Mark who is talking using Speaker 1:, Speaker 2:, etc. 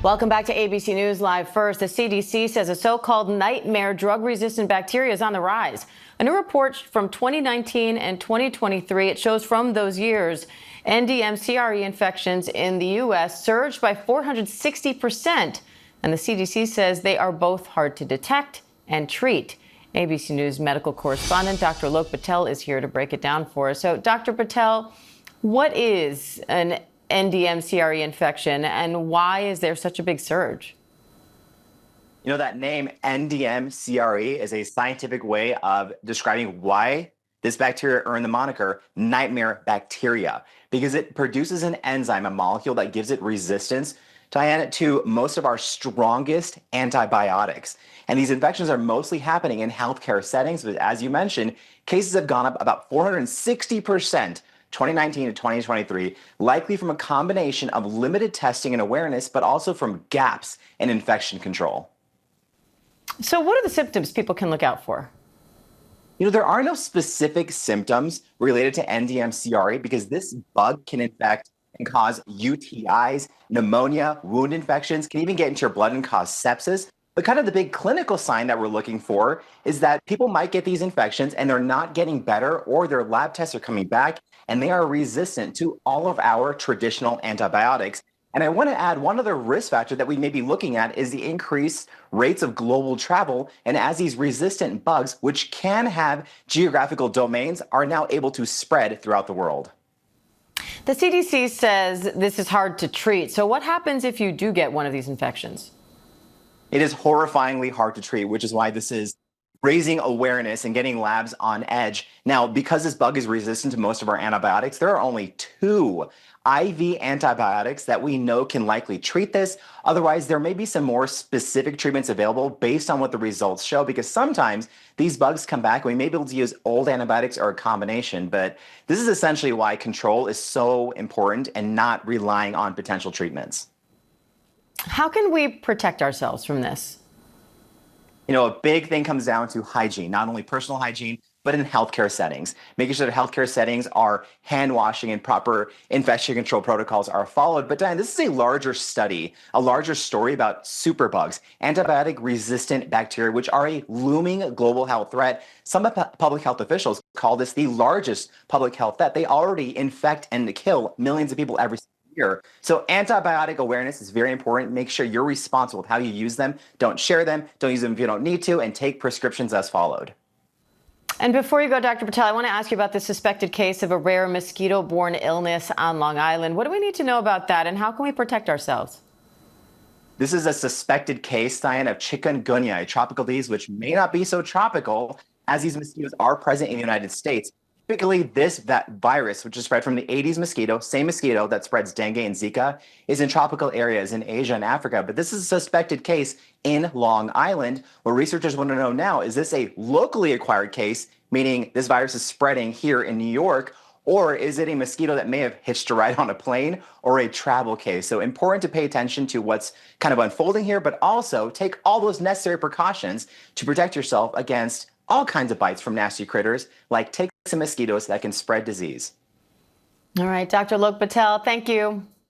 Speaker 1: Welcome back to ABC News Live. First, the CDC says a so-called nightmare drug-resistant bacteria is on the rise. A new report from 2019 and 2023, it shows from those years, NDM-CRE infections in the U.S. surged by 460%. And the CDC says they are both hard to detect and treat. ABC News medical correspondent Dr. Lok Patel is here to break it down for us. So, Dr. Patel, what is an NDM-CRE infection, and why is there such a big surge?
Speaker 2: You know, that name NDM-CRE is a scientific way of describing why this bacteria earned the moniker nightmare bacteria, because it produces an enzyme, a molecule that gives it resistance to most of our strongest antibiotics. And these infections are mostly happening in healthcare settings, but as you mentioned, cases have gone up about 460%. 2019 to 2023, likely from a combination of limited testing and awareness, but also from gaps in infection control.
Speaker 1: So what are the symptoms people can look out for?
Speaker 2: You know, there are no specific symptoms related to NDM-CRE because this bug can infect and cause UTIs, pneumonia, wound infections, can even get into your blood and cause sepsis. But kind of the big clinical sign that we're looking for is that people might get these infections and they're not getting better, or their lab tests are coming back and they are resistant to all of our traditional antibiotics. And I want to add one other risk factor that we may be looking at is the increased rates of global travel. And as these resistant bugs, which can have geographical domains, are now able to spread throughout the world.
Speaker 1: The CDC says this is hard to treat. So what happens if you do get one of these infections?
Speaker 2: It is horrifyingly hard to treat, which is why this is raising awareness and getting labs on edge. Now, because this bug is resistant to most of our antibiotics, there are only 2 IV antibiotics that we know can likely treat this. Otherwise, there may be some more specific treatments available based on what the results show, because sometimes these bugs come back and we may be able to use old antibiotics or a combination. But this is essentially why control is so important and not relying on potential treatments.
Speaker 1: How can we protect ourselves from this?
Speaker 2: You know, a big thing comes down to hygiene, not only personal hygiene, but in healthcare settings, making sure that healthcare settings are hand washing and proper infection control protocols are followed. But Diane, this is a larger study, a larger story about superbugs, antibiotic resistant bacteria, which are a looming global health threat. Some public health officials call this the largest public health threat. They already infect and kill millions of people every year. So antibiotic awareness is very important. Make sure you're responsible with how you use them. Don't share them. Don't use them if you don't need to, and take prescriptions as followed.
Speaker 1: And before you go, Dr. Patel, I want to ask you about the suspected case of a rare mosquito-borne illness on Long Island. What do we need to know about that, and how can we protect ourselves?
Speaker 2: This is a suspected case, Diane, of chikungunya, a tropical disease which may not be so tropical as these mosquitoes are present in the United States. Typically, that virus, which is spread from the Aedes mosquito, same mosquito that spreads dengue and Zika, is in tropical areas in Asia and Africa. But this is a suspected case in Long Island. What researchers want to know now, is this a locally acquired case, meaning this virus is spreading here in New York, or is it a mosquito that may have hitched a ride on a plane, or a travel case? So important to pay attention to what's kind of unfolding here, but also take all those necessary precautions to protect yourself against all kinds of bites from nasty critters like ticks and mosquitoes that can spread disease.
Speaker 1: All right, Dr. Lok Patel, thank you.